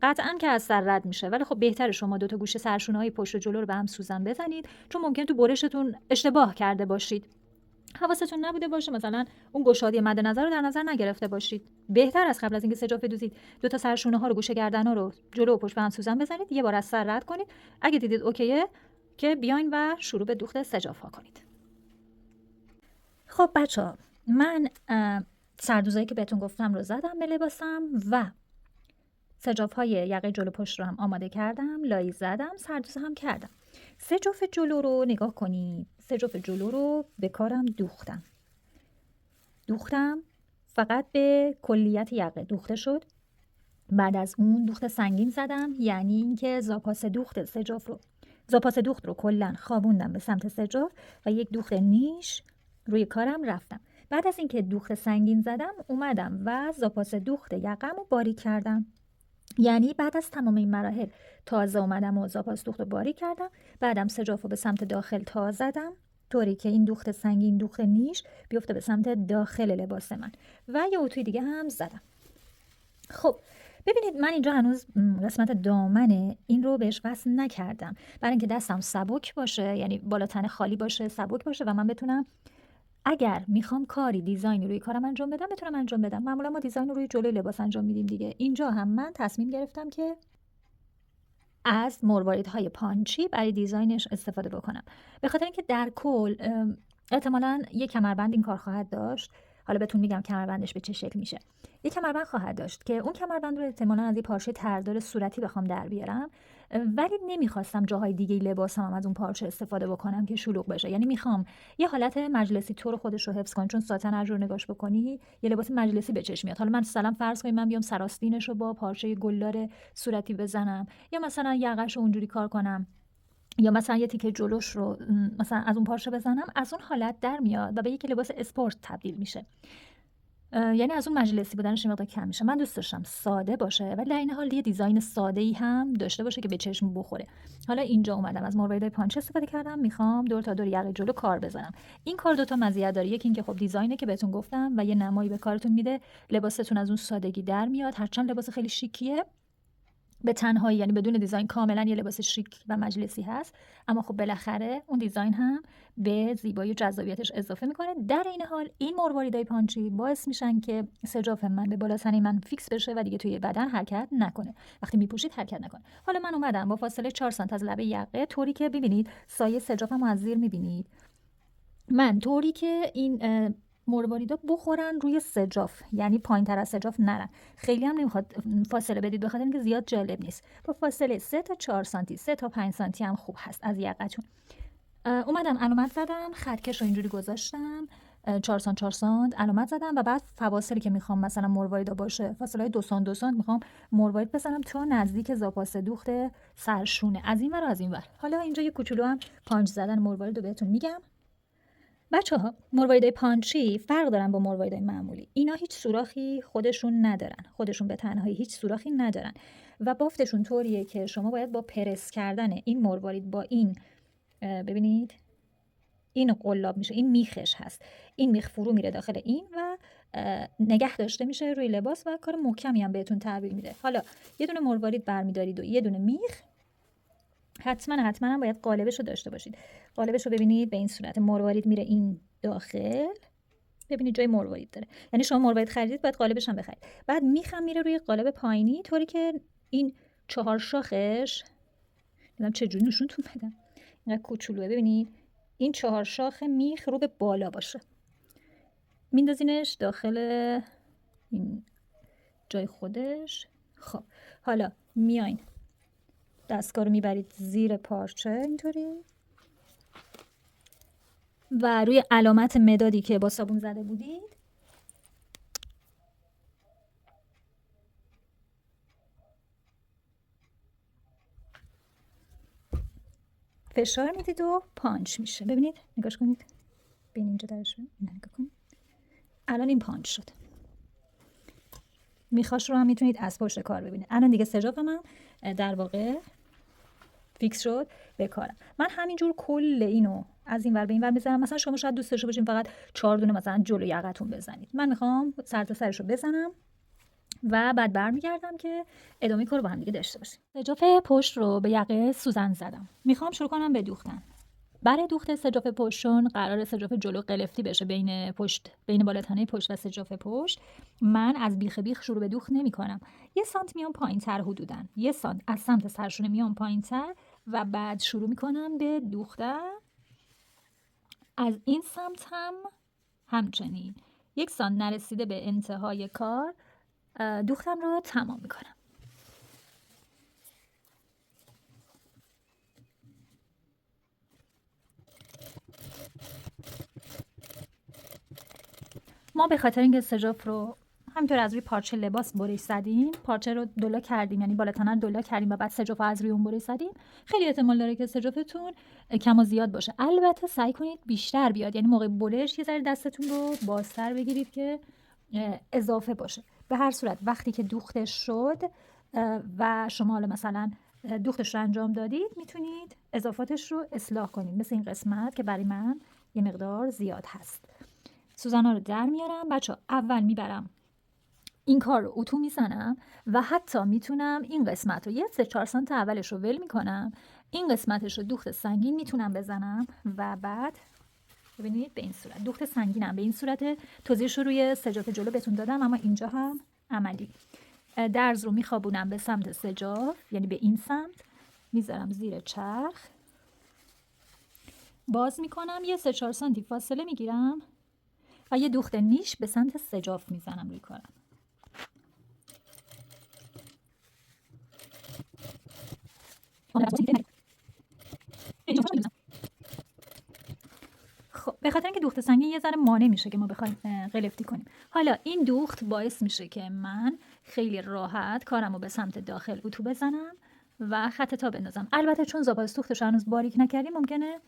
قطعاً که از سر رد میشه، ولی خب بهتره شما 2 تا گوشه سرشونه‌های پشت و جلو رو به هم سوزن بزنید، چون ممکنه تو برشتون اشتباه کرده باشید، حواستون نبوده باشه، مثلا اون گشادی مد نظر رو در نظر نگرفته باشید. بهتر از قبل از اینکه سجاف بدوزید 2 تا سرشونه ها رو، گوشه گردن ها رو جلو و پشت به هم سوزن بزنید، یه بار از سر رد کنید. اگه دیدید اوکیه که بیاین و شروع به دوخت سجاف ها کنید. خب بچه‌ها، من سردوزایی که بهتون گفتم رو زدم به لباسم و سجاف های یقه جلو پشت رو هم آماده کردم، لایی زدم، سردوزه هم کردم. سجاف جلو رو نگاه کنید. سجاف جلو رو به کارم دوختم فقط به کلیت یقه دوخته شد. بعد از اون دوخت سنگین زدم، یعنی اینکه زاپاس دوخت رو کلا خوابوندم به سمت سجاف و یک دوخت نیش روی کارم رفتم. بعد از اینکه دوخت سنگین زدم اومدم و زاپاس دوخت یقم رو باریک کردم. یعنی بعد از تمام این مراحل تازه اومدم و زاپاس دوخت رو باریک کردم. بعدم سجاف رو به سمت داخل تا زدم، طوری که این دوخت سنگین، دوخت نیش بیفته به سمت داخل لباس من و یه اتوی دیگه هم زدم. خب ببینید من اینجا هنوز قسمت دامن این رو بهش وصل نکردم، برای اینکه دستم سبک باشه، یعنی بالا تن خالی باشه، سبک باشه و من بتونم اگر میخوام کاری دیزاینی روی کارم انجام بدم بتونم انجام بدم. معمولا ما دیزاین رو روی جلوی لباس انجام میدیم دیگه. اینجا هم من تصمیم گرفتم که از مرواریدهای پانچی برای دیزاینش استفاده بکنم، به خاطر اینکه در کل احتمالاً یک کمربند این کار خواهد داشت. حالا بهتون میگم کمربندش به چه شکل میشه. یک کمربند خواهد داشت که اون کمربند رو احتمالاً از یه پارچه تردار صورتی بخوام در بیارم، ولی نمیخواستم جاهای دیگه لباسم از اون پارچه استفاده بکنم که شلوغ بشه. یعنی میخوام یه حالت مجلسی طور خودش رو حفظ کنه، چون ساتن هر جور نگاش بکنی یه لباس مجلسی به چشم میاد. حالا من مثلا فرض کنیم من بیام سراستینش رو با پارچه گلدار صورتی بزنم، یا مثلا یقه‌شو اونجوری کار کنم، یا مثلا یه تیکه جلوش رو مثلا از اون پارچه بزنم، از اون حالت در میاد و به یک لباس اسپورت تبدیل میشه. یعنی از اون مجلسی بودنش مقدار کم میشه. من دوست داشتم ساده باشه ولی در این حال یه دیزاین ساده ای هم داشته باشه که به چشم بخوره. حالا اینجا اومدم از مرواریدهای پانچه استفاده کردم، میخوام دور تا دور یقه جلو کار بزنم. این کار 2 تا مزیت داره. یکی اینکه خب دیزاینه که بهتون گفتم و یه نمایی به کارتون میده، لباستون از اون سادگی در میاد، هرچند لباس خیلی شیکیه به تنهایی، یعنی بدون دیزاین کاملا یه لباس شیک و مجلسی هست، اما خب بالاخره اون دیزاین هم به زیبایی و جذابیتش اضافه میکنه. در این حال این مرواریدهای پانچی باعث میشن که سجاف من به بالا تن من فیکس بشه و دیگه توی بدن حرکت نکنه، وقتی میپوشید حرکت نکنه. حالا من اومدم با فاصله 4 سانت از لبه یقه، طوری که ببینید سایه سجافم از زیر میبینید، من طوری که این مرواریدا بخورن روی سجاف، یعنی پایین‌تر از سجاف نرن. خیلی هم نمیخواد فاصله بدید بخاطر اینکه زیاد جالب نیست. با فاصله 3 تا 4 سانتی، 3 تا 5 سانتی هم خوب هست از یقه‌تون. اومدم علامت زدم، خطکش رو اینجوری گذاشتم، 4 سانت 4 سانت علامت زدم و بعد فواصلی که میخوام مثلا مرواریدا باشه، فاصله 2 سانت 2 سانت میخوام مروارید بزنم تا نزدیک زاپاس دوخت سرشونه، از این ور و از این ور. حالا اینجا یه کوچولو هم پانچ زدن مروارید رو بهتون میگم. بچه‌ها مرواریدهای پانچی فرق دارن با مرواریدهای معمولی. اینا هیچ سوراخی خودشون ندارن، خودشون به تنهایی هیچ سوراخی ندارن و بافتشون طوریه که شما باید با پرس کردن این مروارید با این ببینید این قلاب میشه، این میخش هست، این میخ فرو میره داخل این و نگه داشته میشه روی لباس و کار محکمی هم بهتون تحویل میده. حالا یه دونه مروارید برمیدارید و یه دونه میخ، حتما هم باید قالبش رو داشته باشید. قالبش رو ببینید به این صورت، مروارید میره این داخل ببینید جای مروارید داره، یعنی شما مروارید خریدید باید قالبش هم بخرید. بعد میخم میره روی قالب پایینی طوری که این 4 شاخش، نمیدونم چجوری نشونتون بدم، اینقدر کوچولوه. ببینید این 4 شاخ میخ رو به بالا باشه، میندازینش داخل این جای خودش. خب حالا میاین دستگاه رو میبرید زیر پارچه اینطوری و روی علامت مدادی که با صابون زده بودید فشار میدید و پانچ میشه. ببینید نگاش کنید، ببین اینجا درش نگاه کنید، الان این پانچ شد. میخاش رو هم میتونید از پشت کار ببینید. الان دیگه سجاف من در واقع فیکس شد به کارم. من همینجور کل اینو از این ور به این ور میزنم. مثلا شما شاید دوست داشته باشین فقط 4 دونه مثلا جلوی یقتون بزنید، من میخوام سر تا سرش رو بزنم و بعد برمیگردم که ادامه کار رو با هم دیگه داشته باشیم. سجاف پشت رو به یقه سوزن زدم، میخوام شروع کنم به دوختن. برای دوخت سجاف پشتون قرار سجاف جلو قلفتی بشه بین بالاتنه پشت و سجاف پشت. من از بیخ بیخ شروع به دوخت نمی کنم، 1 سانت میام پایین تر، حدوداً 1 سانت از سمت سرشونه میام پایین تر و بعد شروع میکنم به دوختن. از این سمت هم همچنین 1 سانت نرسیده به انتهای کار دوختم رو تمام میکنم. ما به خاطر اینکه سجاف رو همینطور از روی پارچه لباس برش زدیم، پارچه رو دولا کردیم، یعنی بالاتنه رو دولا کردیم و بعد سجاف از روی اون برش زدیم، خیلی احتمال داره که سجافتون کم و زیاد باشه. البته سعی کنید بیشتر بیاد، یعنی موقع برش یه ذره دستتون رو بازتر بگیرید که اضافه باشه. به هر صورت وقتی که دوختش شد و شما حالا مثلا دوختش رو انجام دادید، میتونید اضافاتش رو اصلاح کنید، مثل این قسمت که برای من یه مقدار زیاد هست. سوزن‌ها رو در میارم بچه‌ها. اول میبرم این کار رو اتو میزنم و حتی میتونم این قسمت رو 3-4 سانت اولش رو ول میکنم، این قسمتش رو دوخت سنگین میتونم بزنم و بعد ببینید به این صورت دوخت سنگینم. به این صورت توضیحش رو روی سجاف جلو بهتون دادم، اما اینجا هم عملی. درز رو میخوابونم به سمت سجاف، یعنی به این سمت میذارم زیر چرخ، باز میکنم، 3-4 سانتی فاصله میگیرم و یه دوخت نیش به سمت سجاف میزنم روی کارم. خب به خاطر اینکه دوخت سنگین یه ذره مانع میشه که ما بخوایم قلفتی کنیم. حالا این دوخت باعث میشه که من خیلی راحت کارمو به سمت داخل اتو بزنم و خط تا بندازم. البته چون زاپاس دوختش هنوز باریک نکردیم ممکنه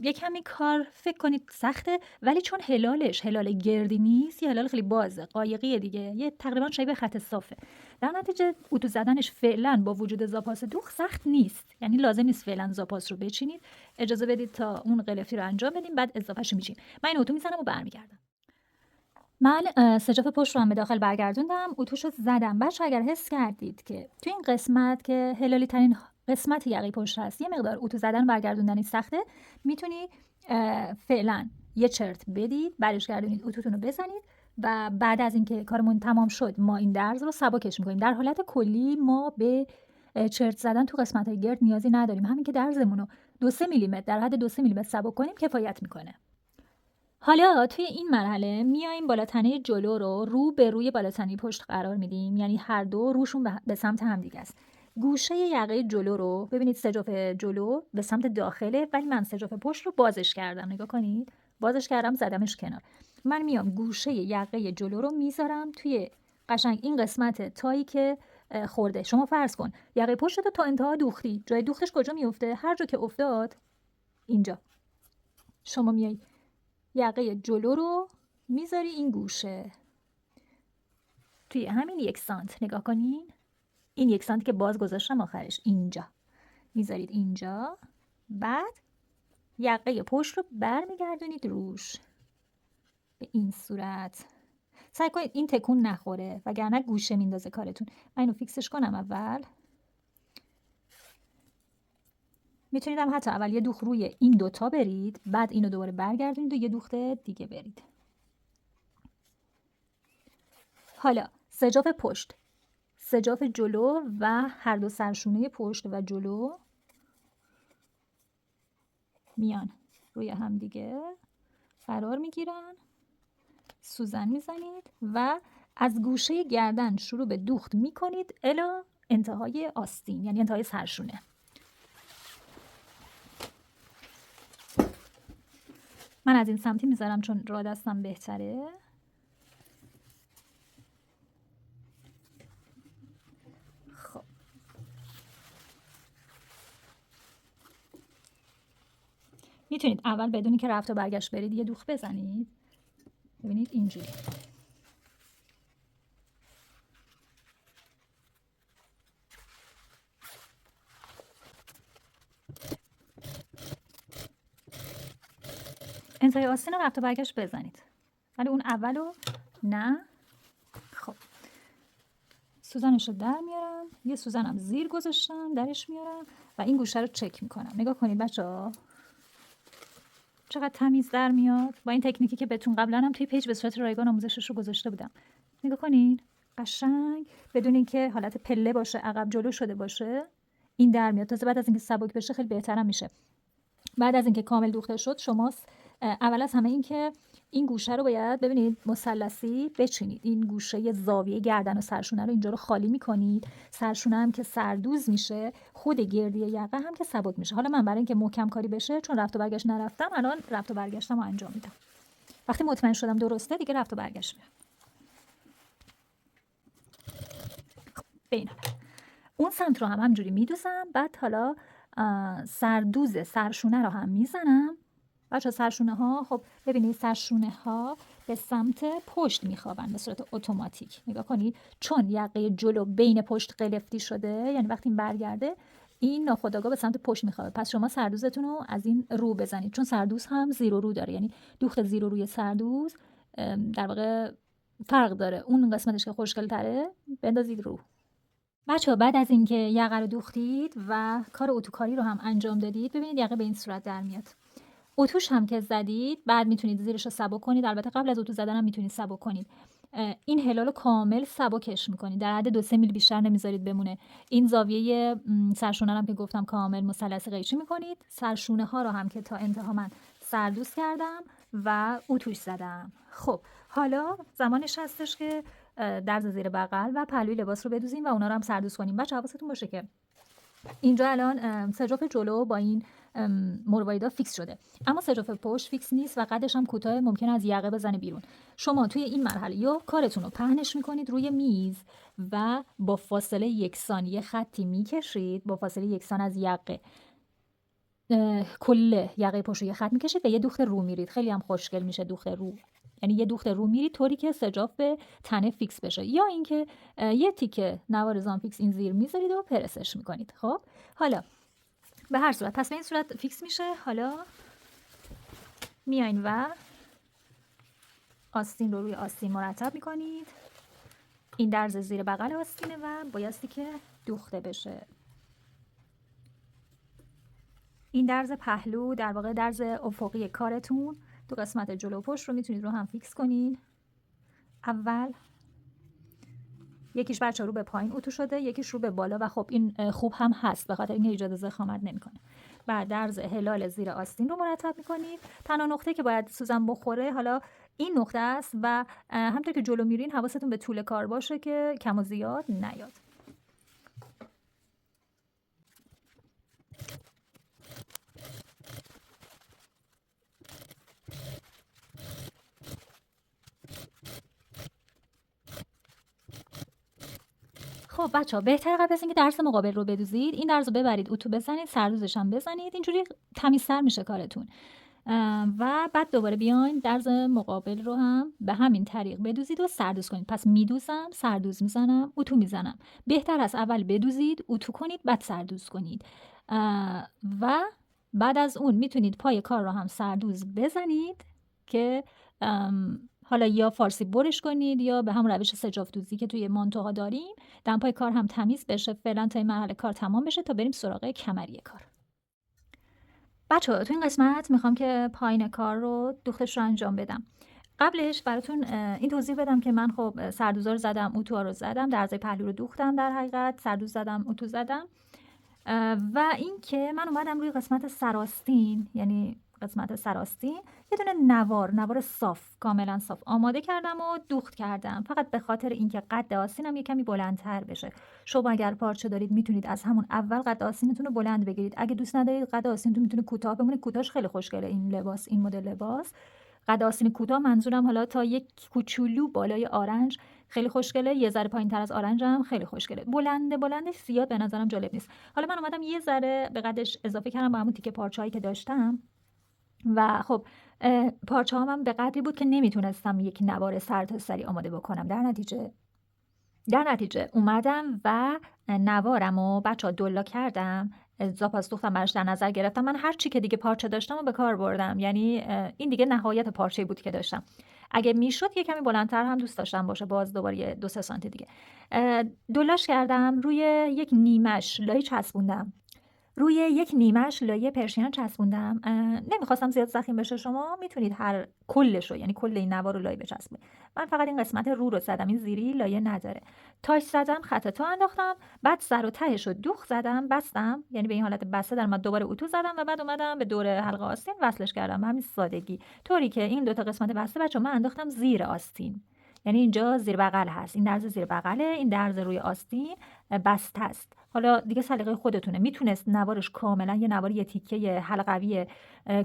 یه کمی کار فکر کنید سخته، ولی چون هلال گردی نیست، یه هلال خیلی بازه قایقیه دیگه، یه تقریبا شبیه خط صافه، در نتیجه اتو زدنش فعلا با وجود زاپاس دوخت سخت نیست. یعنی لازم نیست فعلا زاپاس رو بچینید، اجازه بدید تا اون قلفتی رو انجام بدیم بعد اضافهش میچین. من این اتو میزنم و برمیگردم. من سجاف پشت رو هم به داخل برگردوندم، اتوشو زدم. بچه اگر حس کردید که تو این قسمت که هلالی ترین قسمت یقه پشت هست یه مقدار اتو زدن برگردوندنی سخته، میتونی فعلا یه چرت بدید، برش گردونید، اتوتون رو بزنید و بعد از اینکه کارمون تمام شد ما این درز رو سبکش میکنیم. در حالت کلی ما به چرت زدن تو قسمت های گرد نیازی نداریم، همین که درزمون رو 2-3 میلیمتر در حد 2-3 میلیمتر سبک کنیم کفایت میکنه. حالا توی این مرحله میایم بالاتنه جلو رو به روی بالاتنه پشت قرار میدیم، یعنی هر دو روشون به سمت هم دیگه است. گوشه یقه جلو رو ببینید، سجاف جلو به سمت داخله، ولی من سجاف پشت رو بازش کردم، نگاه کنید بازش کردم زدمش کنار. من میام گوشه یقه جلو رو میذارم توی قشنگ این قسمت تایی که خورده. شما فرض کن یقه پشت رو تا انتها دوختی، جای دوختش کجا میفته؟ هر جا که افتاد اینجا. شما میای یقه جلو رو میذاری این گوشه توی همین 1 سانت، نگاه کنین این 1 سانت که باز گذاشتم آخرش اینجا میذارید اینجا، بعد یقه پشت رو برمیگردونید روش به این صورت. سعی کنید این تکون نخوره وگرنه گوشه میندازه کارتون. من اینو فیکسش کنم اول. میتونید هم حتی اول یه دوخت روی این دوتا برید، بعد اینو دوباره برگردونید و یه دوخت دیگه برید. حالا سجاف پشت، سجاف جلو و هر دو سرشونه پشت و جلو میان روی هم دیگه قرار میگیرن، سوزن میزنید و از گوشه گردن شروع به دوخت میکنید الی انتهای آستین، یعنی انتهای سرشونه. من از این سمتی میذارم چون راه دستم بهتره. خب میتونید اول بدونی که رفت و برگشت برید یه دوخت بزنید. ببینید اینجوری. انتهای آستین رو رفت و برگشت بزنید، ولی اون اولو نه. خب سوزنش رو در میارم، یه سوزنم زیر گذاشتم درش میارم و این گوشه رو چک میکنم. نگاه کنید بچه‌ها چقدر تمیز در میاد با این تکنیکی که بهتون قبلا هم توی پیج به صورت رایگان آموزشش رو گذاشته بودم. نگاه کنید قشنگ بدون اینکه حالت پله باشه، عقب جلو شده باشه، این در میاد. تازه بعد از اینکه سبک بشه خیلی بهترم میشه. بعد از اینکه کامل دوخته شد، شما اول از همه این که این گوشه رو باید ببینید مثلثی بچینید. این گوشه زاویه گردن و سرشونه رو اینجا رو خالی میکنید. سرشونه هم که سردوز میشه، خود گردی یقه هم که سبک میشه. حالا من برای اینکه محکم کاری بشه، چون رفت و برگشت نرفتم، الان رفت و برگشتم رو انجام میدم. وقتی مطمئن شدم درسته دیگه رفت و برگشت میرم. خب اون سمت رو هم همجوری میدوزم. بعد حالا سردوز سرشونه رو هم میزنم. بچه سرشونه ها، خب ببینید سرشونه ها به سمت پشت میخوابن به صورت اتوماتیک. نگاه کنید چون یقه جلو بین پشت قلفتی شده، یعنی وقتی این برگرده این ناخودآگاه به سمت پشت میخوابه. پس شما سردوزتون رو از این رو بزنید، چون سردوز هم زیر و رو داره، یعنی دوخت زیر و روی سردوز در واقع فرق داره. اون قسمتش که خوشگل تره بندازید رو. بچه‌ها بعد از اینکه یقه رو دوختید و کار اتوکاری رو هم انجام دادید، ببینید یقه به این صورت در میاد. اتوش هم که زدید بعد میتونید زیرش رو سبک کنید. البته قبل از اتو زدن هم میتونید سبک کنید. این هلال رو کامل سبکش میکنید، در حد 2-3 میلی بیشتر نمیذارید بمونه. این زاویه سرشونه هم که گفتم کامل مثلث قیچی میکنید. سرشونه ها رو هم که تا انتها من سردوز کردم و اتوش زدم. خب حالا زمانش هستش که درز زیر بغل و پهلوی لباس رو بدوزیم و اونا رو هم سردوز کنیم. بچه‌ها حواستون باشه که اینجا الان سجاف جلو با این مرواریدا فیکس شده، اما سجاف پشت فیکس نیست و قدش هم کوتاه، ممکنه از یقه بزنه بیرون. شما توی این مرحله یا کارتون رو پهنش میکنید روی میز و با فاصله یکسان یه خطی میکشید، با فاصله یکسان از یقه کل یقه پشت رو یه خط میکشید و یه دوخت رو میرید. خیلی هم خوشگل میشه دوخت رو، یعنی یه دوخت رو میرید طوری که سجاف به تنه فیکس بشه، یا اینکه یه تیکه نوار زامفیکس این زیر میذارید و پرسش میکنید. خب حالا به هر صورت پس به این صورت فیکس میشه. حالا میاین و آستین رو روی آستین مرتب میکنید. این درز زیر بغل آستینه و بایستی که دوخته بشه. این درز پهلو در واقع درز افقی کارتون، دو قسمت جلو و پشت رو میتونید رو هم فیکس کنین. اول یکیش بچه رو به پایین اتو شده، یکیش رو به بالا و خب این خوب هم هست به خاطر اینکه ایجاد ضخامت نمیکنه. بعد درز هلال زیر آستین رو مرتب میکنید. تنها نقطه که باید سوزن بخوره حالا این نقطه است و همونطور که جلو میرین حواستون به طول کار باشه که کم و زیاد نیاد. خب بچه‌ها بهتره قبل از اینکه درس مقابل رو بدوزید این درس رو ببرید اتو بزنید، سردوزش هم بزنید، اینجوری تمیزتر میشه کارتون. و بعد دوباره بیاین درس مقابل رو هم به همین طریق بدوزید و سردوز کنید. پس میدوزم، سردوز میزنم، اتو میزنم. بهتر از اول بدوزید، اتو کنید، بعد سردوز کنید. و بعد از اون میتونید پای کار رو هم سردوز بزنید که حالا یا فارسی برش کنید یا به هم روش سجاف دوزی که توی مانتوها داریم دمپای کار هم تمیز بشه. فعلا تا این مرحله کار تمام بشه تا بریم سراغ کمری کار. بچه‌ها تو این قسمت میخوام که پایین کار رو دوختش رو انجام بدم. قبلش براتون این توضیح بدم که من خب سردوزا رو زدم، اتوها رو زدم، درزای پهلو رو دوختم، در حقیقت سردوز زدم، اتو زدم. و این که من اومدم روی قسمت سراستین، یعنی قسمت سراستین یه دونه نوار صاف، کاملا صاف آماده کردم و دوخت کردم، فقط به خاطر اینکه قد آستینم یه کمی بلندتر بشه. شما اگر پارچه دارید میتونید از همون اول قد آستینتون رو بلند بگیرید. اگه دوست ندارید قد آستینتون میتونه کوتاه بمونه. کوتاهش خیلی خوشگله این لباس، این مدل لباس. قد آستین کوتاه منظورم حالا تا یک کوچولو بالای آرنج خیلی خوشگله، یه ذره پایین‌تر از آرنج هم خیلی خوشگله. بلندش زیاد به نظرم جالب نیست. حالا من اومدم یه ذره به قدش اضافه کردم با همون تیکه پارچه‌ای که داشتم و خب پارچه هم به قدری بود که نمیتونستم یک نوار سرتاسری آماده بکنم. در نتیجه اومدم و نوارم و بچه ها دلا کردم، زاپاس دوختم براش در نظر گرفتم. من هر چی که دیگه پارچه داشتم و به کار بردم، یعنی این دیگه نهایت پارچه بود که داشتم. اگه میشد یه کمی بلندتر هم دوست داشتم باشه، باز دوباره 2-3 سانتی دیگه دلاش کردم. روی یک نیمش لای چسبوندم، روی یک نیمش لایه پرشین چسبوندم. نمیخواستم زیاد ضخیم بشه. شما میتونید هر کلش رو، یعنی کل این نوار رو لایه بچسبونید. من فقط این قسمت رو زدم، این زیری لایه نداره. تاش زدم، خط تا انداختم، بعد سر و تهش رو دوخت زدم، بستم، یعنی به این حالت بسته در اومد. دوباره اتو زدم و بعد اومدم به دور حلقه آستین وصلش کردم به همین سادگی، طوری که این دوتا قسمت بسته بچه من انداختم زیر آستین. یعنی اینجا زیر بغل هست، این درز زیر بغله، این درز روی آستین بسته است. حالا دیگه سلیقه خودتونه. میتونست نوارش کاملا یه نوار یه تیکه حلقوی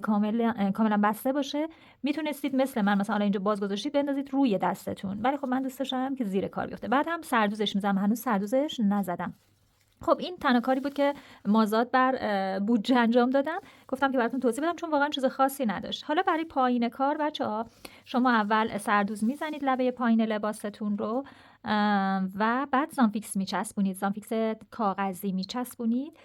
کاملا بسته باشه. میتونستید مثل من مثلا اینجا باز گذاشتید بندازید روی دستتون، ولی خب من دوست داشتم که زیر کار بیفته. بعد هم سردوزش میزنم، هنوز سردوزش نزدم. خب این تنها کاری بود که مازاد بر بودجه انجام دادم. گفتم که براتون توضیح بدم چون واقعا چیز خاصی نداشت. حالا برای پایین کار بچه‌ها شما اول سردوز میزنید لبه پایین لباستون رو و بعد زانفیکس میچسبونید، زانفیکس کاغذی میچسبونید.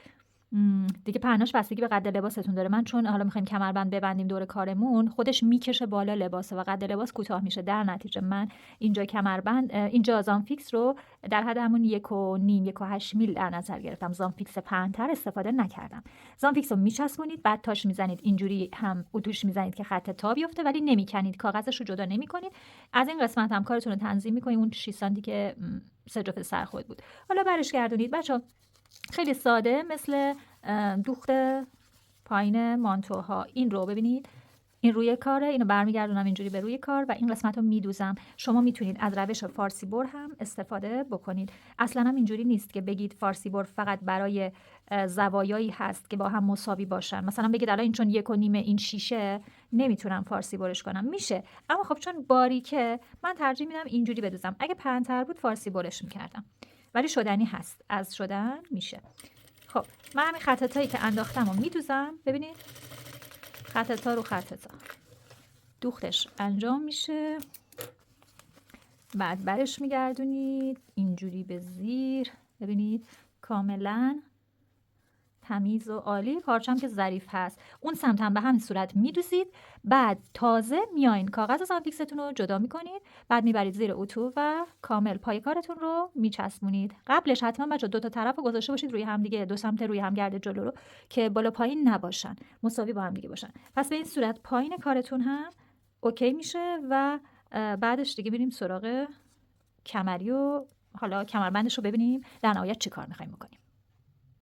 دیگه پهناش بستگی به قد لباستون داره. من چون حالا میخوایم کمربند ببندیم دور کارمون، خودش میکشه بالا لباسه و قد لباس کوتاه میشه. در نتیجه من اینجا کمربند، اینجا زانفیکس رو در حد همون 1.5-1.8 میل در نظر گرفتم. زانفیکس پهن‌تر استفاده نکردم. زانفیکس رو میچسبونید، بعد تاش میزنید، اینجوری هم اتوش میزنید که خط تا بیفته، ولی نمیکنید، کاغذش رو جدا نمیکنید. از این قسمت هم کارتون رو تنظیم میکنید. اون 6 سانتی که سه جفت سر خود بود. حالا برش گردونید بچه‌ها. خیلی ساده، مثل دوخت پایین مانتوها. این رو ببینید، این روی کاره، اینو برمیگردونم اینجوری به روی کار و این قسمت رو میدوزم. شما میتونید از روش فارسی بر هم استفاده بکنید. اصلا هم اینجوری نیست که بگید فارسی بر فقط برای زوایایی هست که با هم مساوی باشن. مثلا بگید الان این چون 1.5 این 6 نمیتونم فارسی برش کنم، میشه، اما خب چون باریکه من ترجیح میدم اینجوری بدوزم. اگه پهن‌تر بود فارسی برش میکردم، ولی شدنی هست، از شدن میشه. خب من همین خطتایی که انداختم رو میدوزم. ببینید خطتا رو خطتا دوختش انجام میشه. بعد برش میگردونید اینجوری به زیر. ببینید کاملا تمیز و عالی. پارچم که ظریف هست. اون سمت هم به همین صورت میدوزید. بعد تازه میاین کاغذ زانفیکستون رو جدا میکنید، بعد میبرید زیر اتو و کامل پای کارتون رو میچسبونید. قبلش حتما بچه 2 تا طرف رو گذاشته باشید روی هم دیگه، 2 سمت روی هم گرد جلو رو، که بالا پایین نباشن، مساوی با هم دیگه باشن. پس به این صورت پایین کارتون هم اوکی میشه و بعدش دیگه بریم سراغ کمری و حالا کمربندش رو ببینیم در نهایت چی کار میخوایم بکنیم.